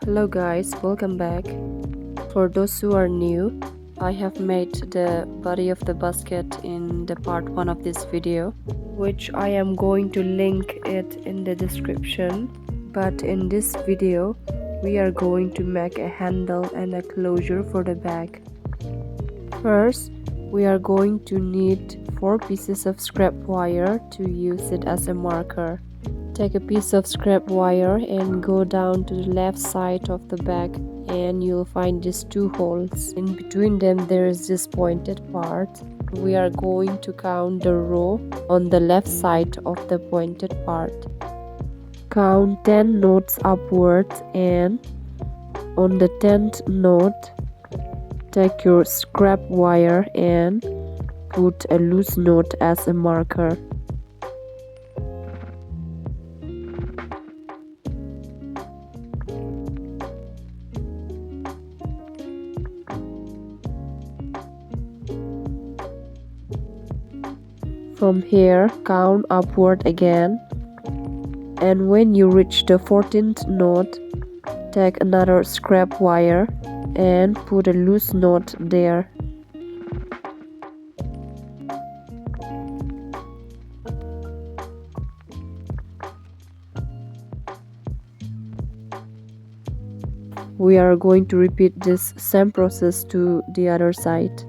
Hello guys, welcome back. For those who are new, I have made the body of the basket in the part 1 of this video, which I am going to link it in the description. But in this video, we are going to make a handle and a closure for the bag. First, we are going to need 4 pieces of scrap wire to use it as a marker. Take a piece of scrap wire and go down to the left side of the bag, and you'll find these 2 holes. In between them there is this pointed part. We are going to count the row on the left side of the pointed part. Count 10 knots upwards, and on the 10th knot take your scrap wire and put a loose knot as a marker. From here, count upward again, and when you reach the 14th knot, take another scrap wire and put a loose knot there. We are going to repeat this same process to the other side.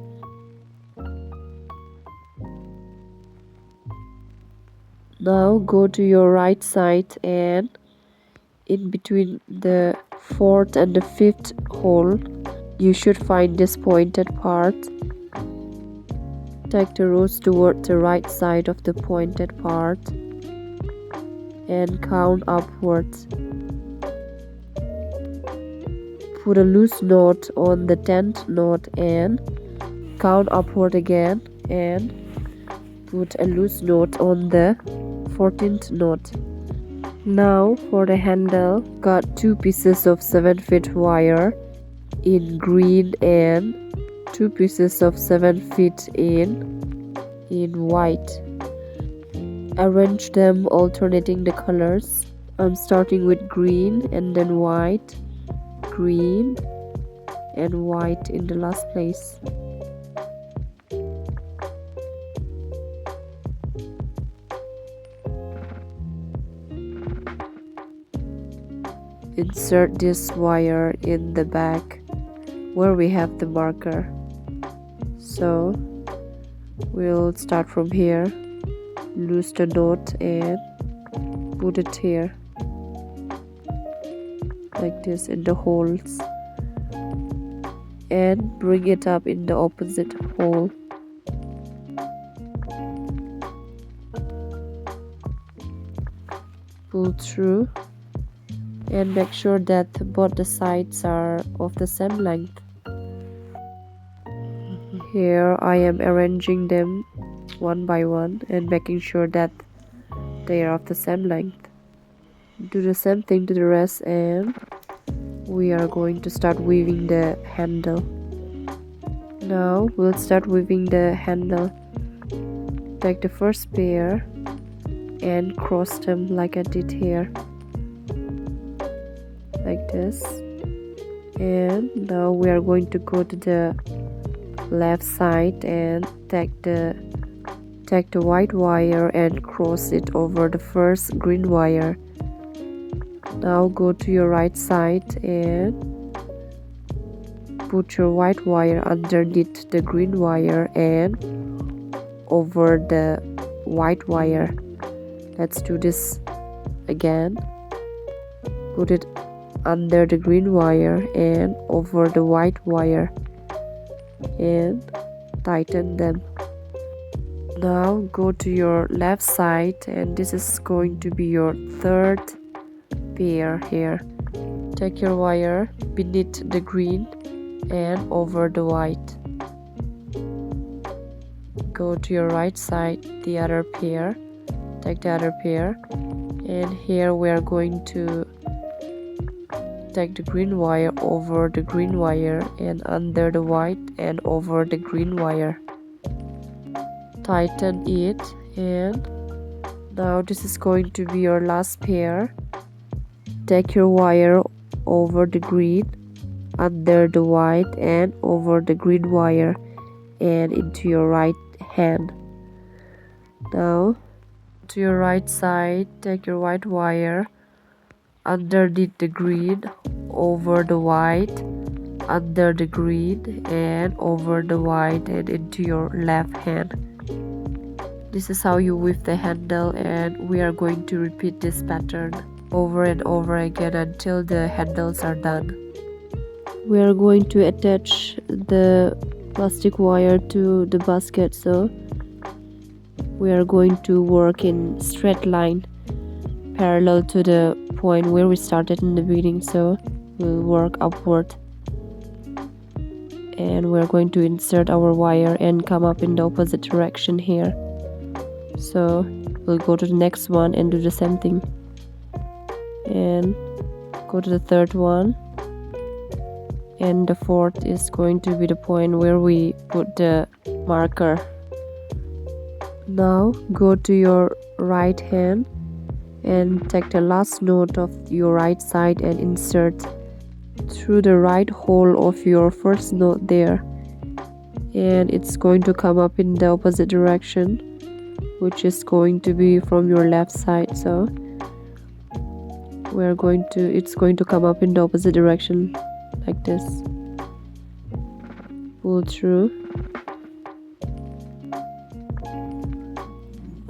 Now go to your right side, and in between the 4th and the 5th hole you should find this pointed part. Take the rows toward the right side of the pointed part and count upwards. Put a loose knot on the 10th knot and count upward again, and put a loose knot on the 14th knot. Now for the handle, cut 2 pieces of 7-feet wire in green and 2 pieces of 7 feet in white. Arrange them alternating the colors. I'm starting with green and then white, green and white in the last place. Insert this wire in the back where we have the marker. So we'll start from here, loose the knot and put it here like this in the holes, and bring it up in the opposite hole. Pull through and make sure that both the sides are of the same length. Here I am arranging them one by one and making sure that they are of the same length. Do the same thing to the rest, and we are going to start weaving the handle. Now we'll start weaving the handle. Take the first pair and cross them like I did here, like this. And now we are going to go to the left side and take the white wire and cross it over the first green wire. Now go to your right side and put your white wire underneath the green wire and over the white wire. Let's do this again. Put it under the green wire and over the white wire and tighten them. Now go to your left side, and this is going to be your 3rd pair here. Take your wire beneath the green and over the white. Go to your right side, the other pair. Take the other pair, and here we are going to take the green wire over the green wire and under the white and over the green wire. Tighten it, and now this is going to be your last pair. Take your wire over the green, under the white, and over the green wire, and into your right hand. Now to your right side, take your white wire underneath the green, over the white, under the green, and over the white, and into your left hand. This is how you weave the handle, and we are going to repeat this pattern over and over again until the handles are done. We are going to attach the plastic wire to the basket, so we are going to work in straight line parallel to the point where we started in the beginning, so we'll work upward, and we're going to insert our wire and come up in the opposite direction here. So we'll go to the next one and do the same thing, and go to the third one, and the fourth is going to be the point where we put the marker. Now go to your right hand and take the last knot of your right side and insert through the right hole of your first knot there, and it's going to come up in the opposite direction, which is going to be from your left side. So it's going to come up in the opposite direction like this. Pull through,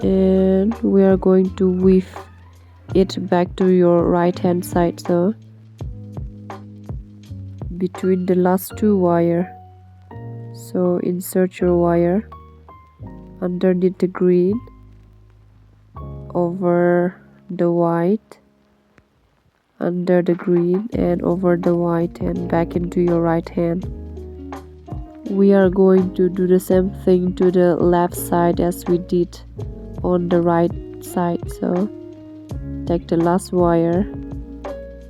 and we are going to weave it back to your right hand side, so between the last two wire. So insert your wire underneath the green, over the white, under the green, and over the white, and back into your right hand. We are going to do the same thing to the left side as we did on the right side. So take the last wire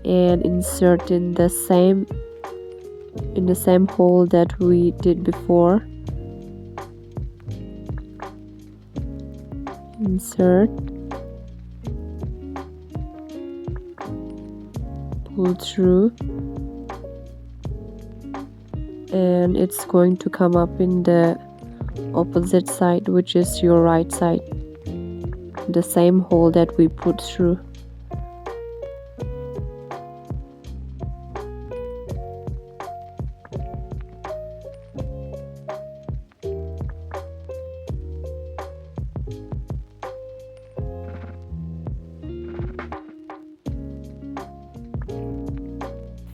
and insert in the same hole that we did before. Insert, pull through, and it's going to come up in the opposite side, which is your right side, the same hole that we put through.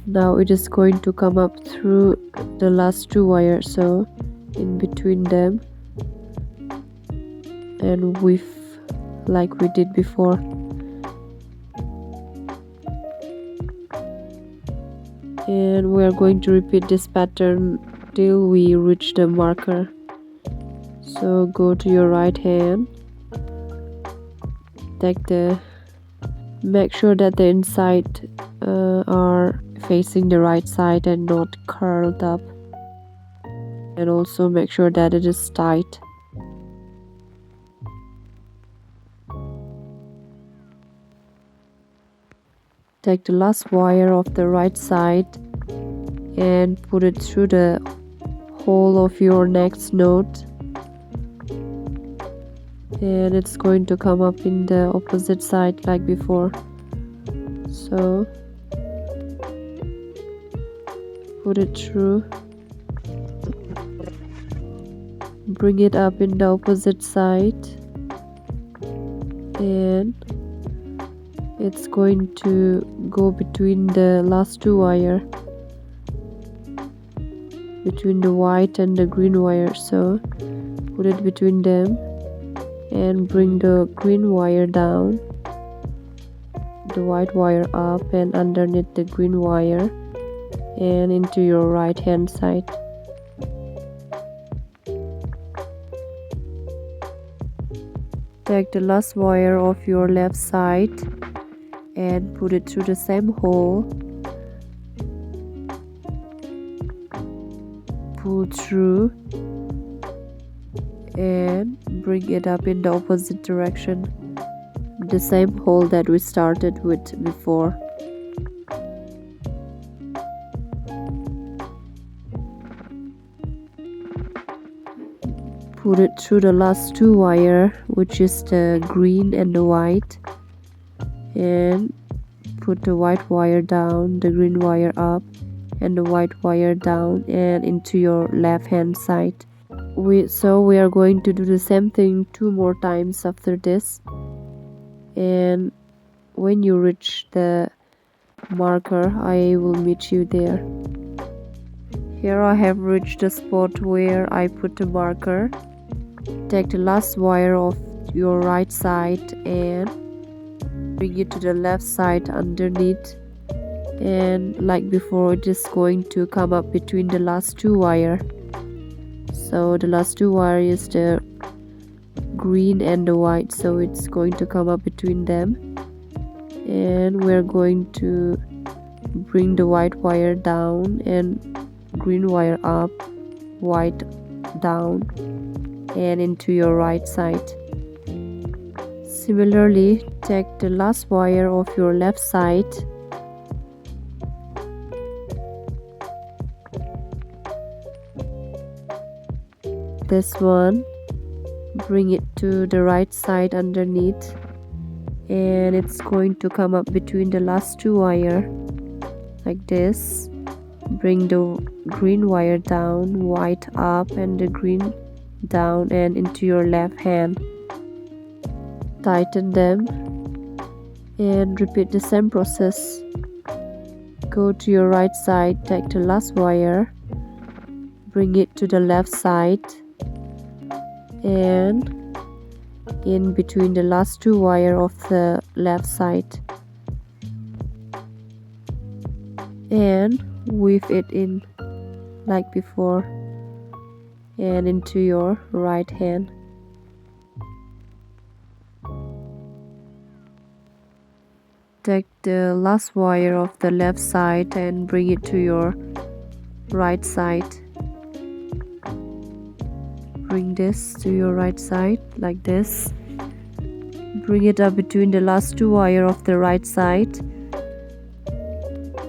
Now it is going to come up through the last two wires, so in between them, and weave like we did before. And we are going to repeat this pattern till we reach the marker. So go to your right hand, make sure that the inside are facing the right side and not curled up, and also make sure that it is tight. Take the last wire of the right side and put it through the hole of your next knot, and it's going to come up in the opposite side like before. So put it through, bring it up in the opposite side, and it's going to go between the last two wire, between the white and the green wire. So put it between them and bring the green wire down, the white wire up and underneath the green wire, and into your right hand side. Take the last wire of your left side and put it through the same hole, pull through, and bring it up in the opposite direction, the same hole that we started with before. put it through the last two wire, which is the green and the white, and put the white wire down, the green wire up, and the white wire down and into your left hand side. So we are going to do the same thing 2 more times after this, and when you reach the marker I will meet you there. Here I have reached the spot where I put the marker. Take the last wire of your right side and bring it to the left side underneath, and like before it is going to come up between the last two wire. So the last two wire is the green and the white, so it's going to come up between them, and we're going to bring the white wire down and green wire up, white down and into your right side. Similarly, take the last wire of your left side this one, bring it to the right side underneath, and it's going to come up between the last two wire like this. Bring the green wire down, white up and the green down and into your left hand. Tighten them and repeat the same process. Go to your right side, take the last wire, bring it to the left side and in between the last two wire of the left side, and weave it in like before and into your right hand. Take the last wire of the left side and bring it to your right side. Bring this to your right side like this. Bring it up between the last two wire of the right side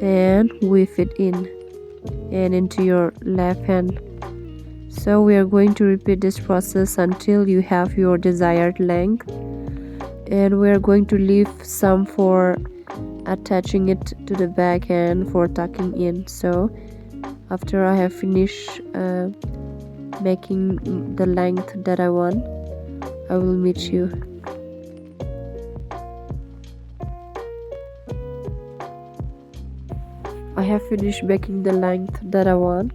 and weave it in and into your left hand. So we are going to repeat this process until you have your desired length, and we are going to leave some for attaching it to the back and for tucking in. So after I have finished making the length that I want, I will meet you. I have finished making the length that I want.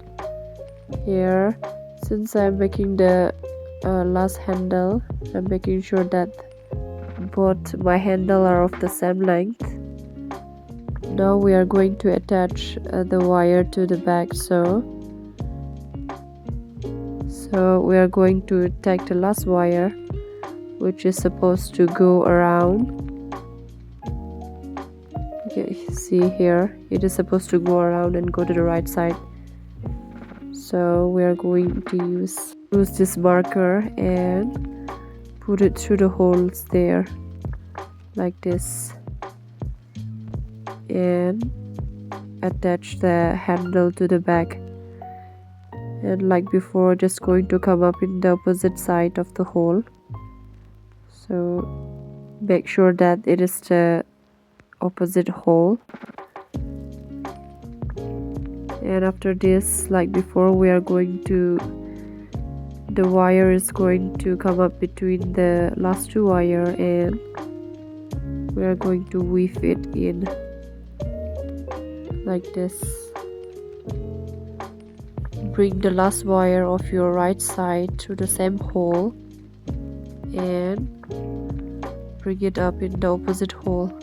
Here, since I'm making the last handle, I'm making sure that both my handle are of the same length. Now we are going to attach the wire to the back. So we are going to take the last wire, which is supposed to go around. Okay, see here, it is supposed to go around and go to the right side. So we are going to use this marker and put it through the holes there like this, and attach the handle to the back, and like before just going to come up in the opposite side of the hole. So make sure that it is the opposite hole, and after this, like before, we are going to, the wire is going to come up between the last two wire and we are going to weave it in like this. Bring the last wire of your right side through the same hole and bring it up in the opposite hole.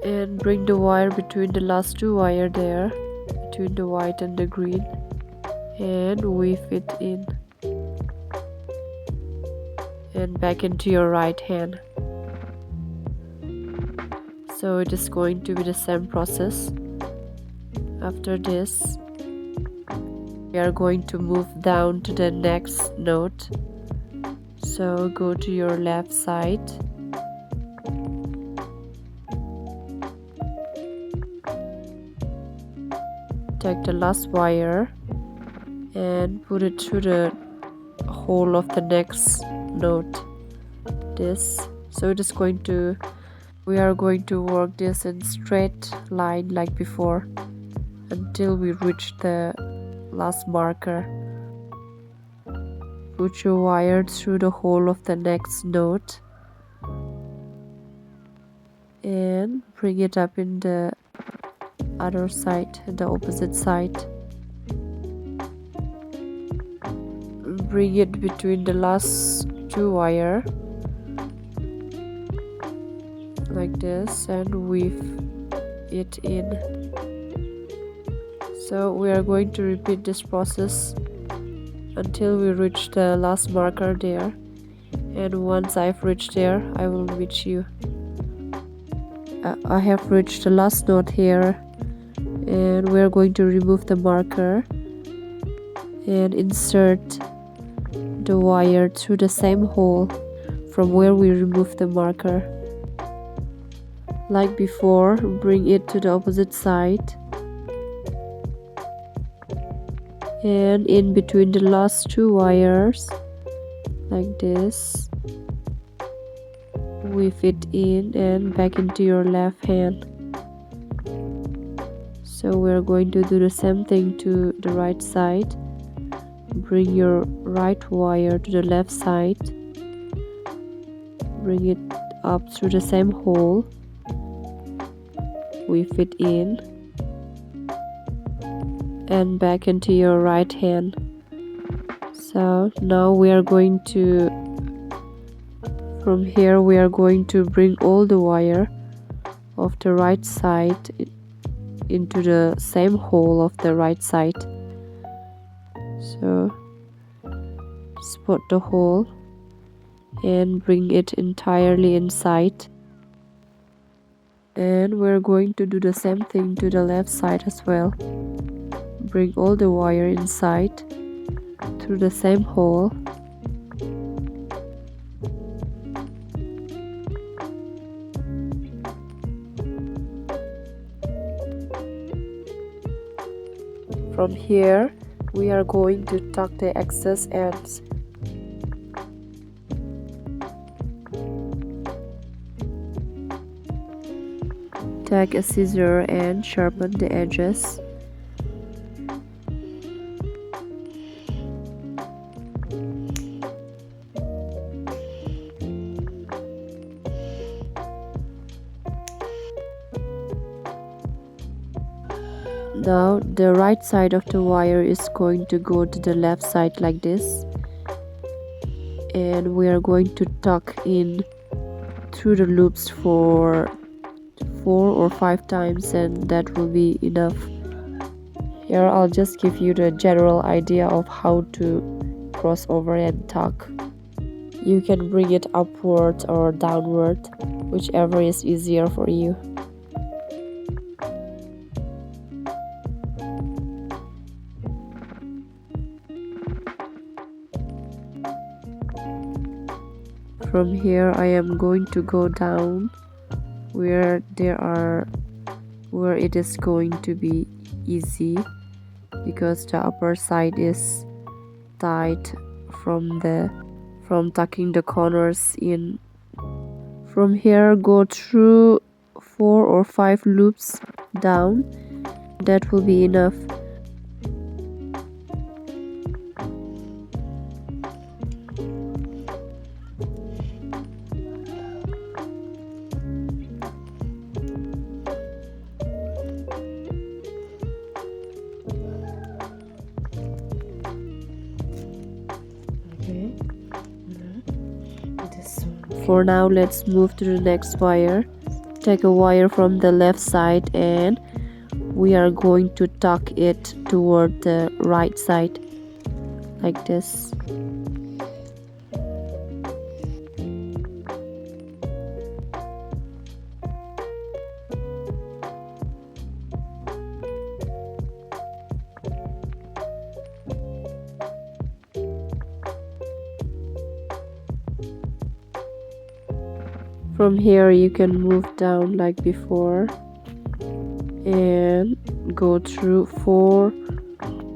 And bring the wire between the last two wire there, between the white and the green, and weave it in and back into your right hand. So it is going to be the same process. After this, we are going to move down to the next note. So go to your left side. Take the last wire and put it through the hole of the next node. This. So it is going to, we are going to work this in straight line like before until we reach the last marker. Put your wire through the hole of the next node and bring it up in the other side, the opposite side. Bring it between the last two wires like this and weave it in. So we are going to repeat this process until we reach the last marker there, and once I've reached there I will meet you. I have reached the last node here, and we are going to remove the marker and insert the wire through the same hole from where we removed the marker. Like before, bring it to the opposite side and in between the last two wires like this, weave it in and back into your left hand. So we're going to do the same thing to the right side. Bring your right wire to the left side, bring it up through the same hole, weave it in and back into your right hand. So now we are going to, from here we are going to bring all the wire of the right side into the same hole of the right side. So spot the hole and bring it entirely inside, and we're going to do the same thing to the left side as well. Bring all the wire inside through the same hole. From here we are going to tuck the excess ends. Take a scissor and sharpen the edges. Now the right side of the wire is going to go to the left side like this, and we are going to tuck in through the loops for 4 or 5 times, and that will be enough. Here I'll just give you the general idea of how to cross over and tuck. You can bring it upward or downward, whichever is easier for you. From here I am going to go down where it is going to be easy, because the upper side is tight from tucking the corners in. From here go through 4 or 5 loops down. That will be enough. For now, let's move to the next wire. Take a wire from the left side and we are going to tuck it toward the right side like this. From here you can move down like before and go through 4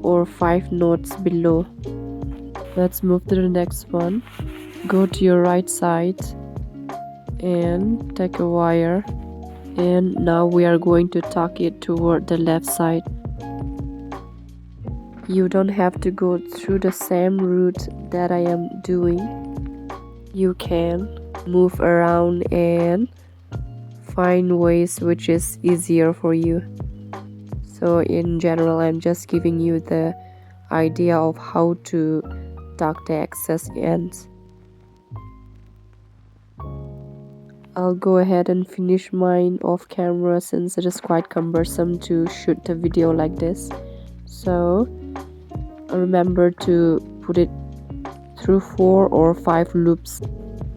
or 5 knots below. Let's move to the next one. Go to your right side and take a wire, and now we are going to tuck it toward the left side. You don't have to go through the same route that I am doing. You can move around and find ways which is easier for you. So in general, I'm just giving you the idea of how to tuck the excess ends. I'll go ahead and finish mine off camera since it is quite cumbersome to shoot the video like this. So remember to put it through 4 or 5 loops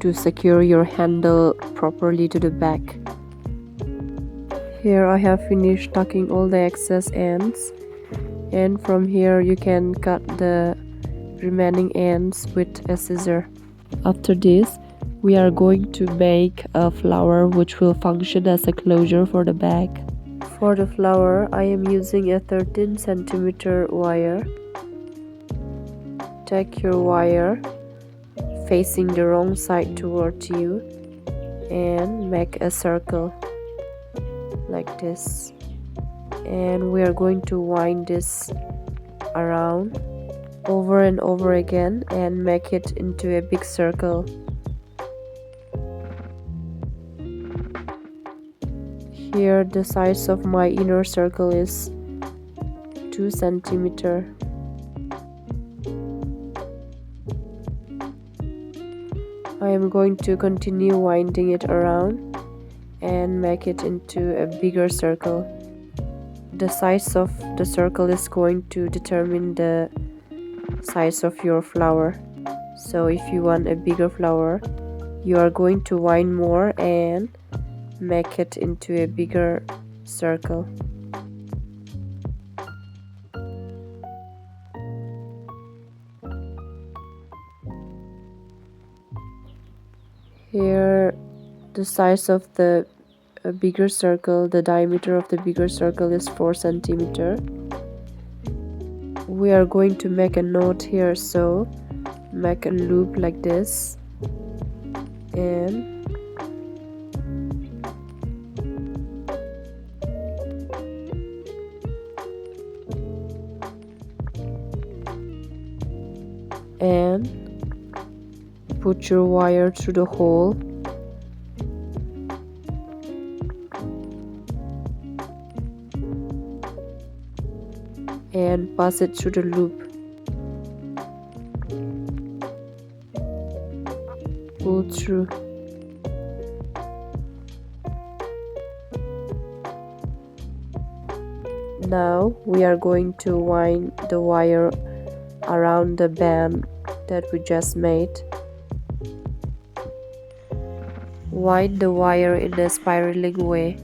to secure your handle properly to the back. Here I have finished tucking all the excess ends, and from here you can cut the remaining ends with a scissor. After this, we are going to make a flower which will function as a closure for the bag. For the flower, I am using a 13 cm wire. Take your wire facing the wrong side towards you and make a circle like this. And we are going to wind this around over and over again and make it into a big circle. Here the size of my inner circle is 2 cm. I am going to continue winding it around and make it into a bigger circle. The size of the circle is going to determine the size of your flower. So if you want a bigger flower, you are going to wind more and make it into a bigger circle. Here the size of the bigger circle, the diameter of the bigger circle is 4 cm. We are going to make a knot here, so make a loop like this and put your wire through the hole and pass it through the loop. Pull through. Now we are going to wind the wire around the band that we just made. Wind the wire in a spiraling way.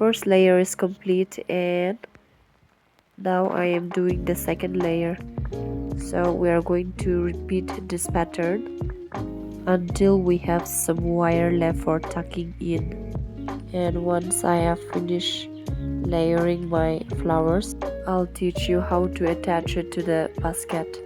First layer is complete and now I am doing the second layer. So we are going to repeat this pattern until we have some wire left for tucking in. And once I have finished layering my flowers, I'll teach you how to attach it to the basket.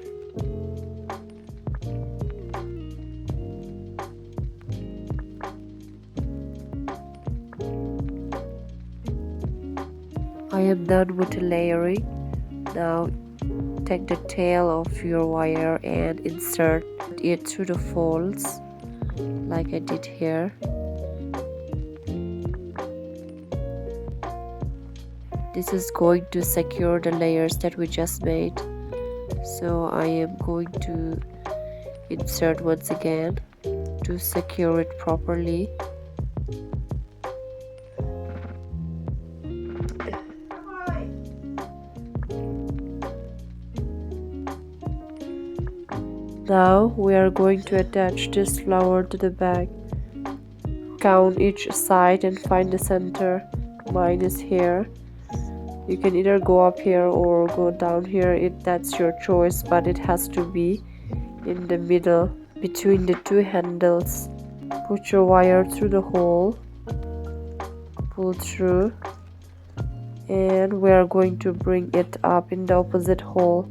I am done with the layering. Now take the tail of your wire and insert it through the folds like I did here. This is going to secure the layers that we just made. So I am going to insert once again to secure it properly. Now we are going to attach this flower to the bag. Count each side and find the center. Mine is here. You can either go up here or go down here, that's your choice, but it has to be in the middle between the two handles. Put your wire through the hole, pull through, and we are going to bring it up in the opposite hole.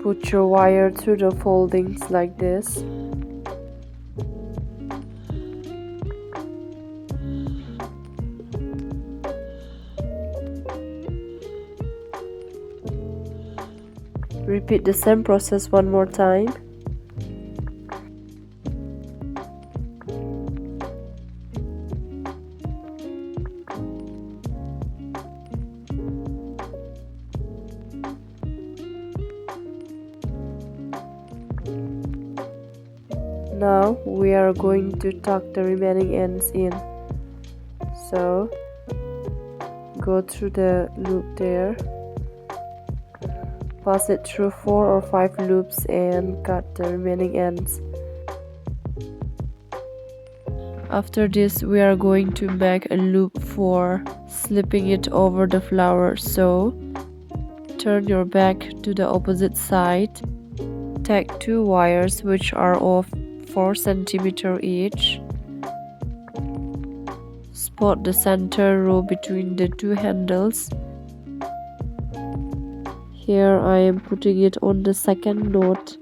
Put your wire through the foldings like this. Repeat the same process one more time. Now we are going to tuck the remaining ends in. So go through the loop there, pass it through 4 or 5 loops and cut the remaining ends. After this we are going to make a loop for slipping it over the flower. So turn your back to the opposite side, take 2 wires which are of 4 cm each. Spot the center row between the 2 handles. Here I am putting it on the second knot.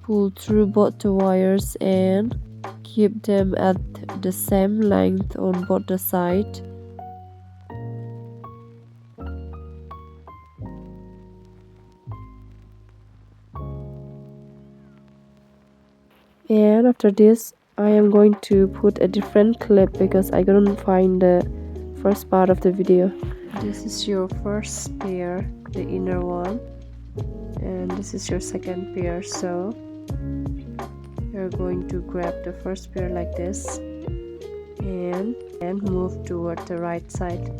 Pull through both the wires and keep them at the same length on both the sides. And after this I am going to put a different clip because I couldn't find the first part of the video. This is your first pair, the inner one, and this is your second pair. So you're going to grab the first pair like this and move toward the right side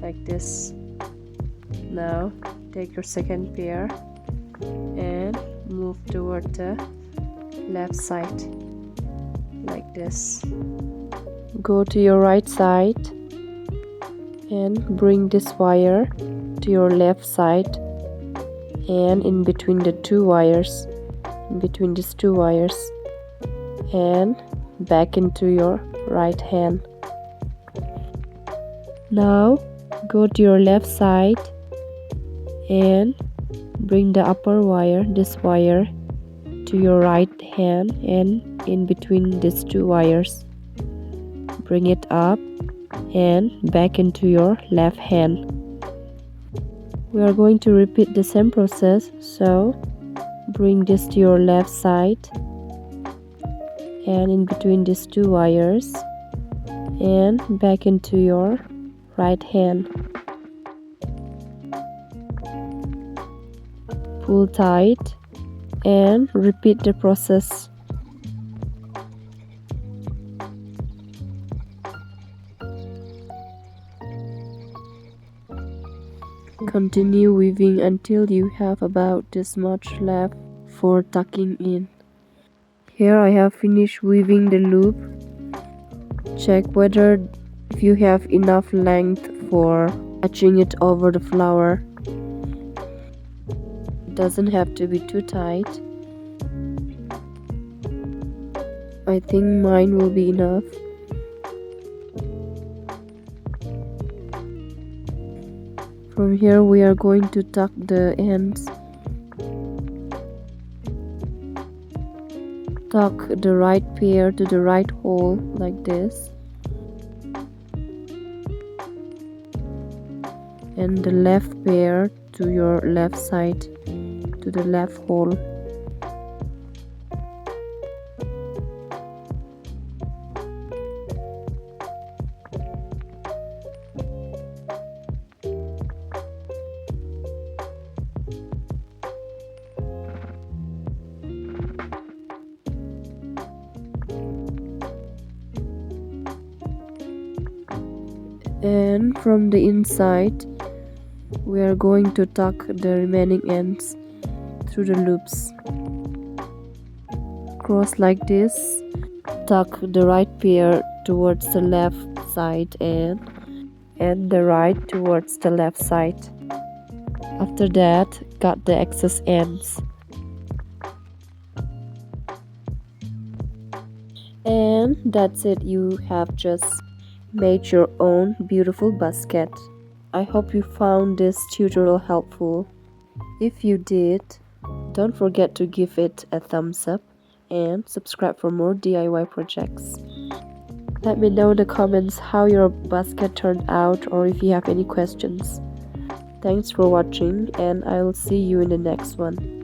like this. Now take your second pair and move toward the left side like this. Go to your right side and bring this wire to your left side and in between the 2 wires, in between these 2 wires, and back into your right hand. Now go to your left side and bring the upper wire, this wire, to your right hand and in between these 2 wires. Bring it up and back into your left hand. We are going to repeat the same process. So bring this to your left side and in between these 2 wires and back into your right hand. Pull tight and repeat the process. Continue weaving until you have about this much left for tucking in. Here I have finished weaving the loop. Check whether if you have enough length for attaching it over the flower. It doesn't have to be too tight. I think mine will be enough. From here we are going to tuck the ends. Tuck the right pair to the right hole like this, and the left pair to your left side to the left hole. And from the inside we are going to tuck the remaining ends through the loops. Cross like this, tuck the right pair towards the left side and the right towards the left side. After that, cut the excess ends. And that's it, you have just made your own beautiful basket. I hope you found this tutorial helpful. If you did, don't forget to give it a thumbs up and subscribe for more DIY projects. Let me know in the comments how your basket turned out or if you have any questions. Thanks for watching and I'll see you in the next one.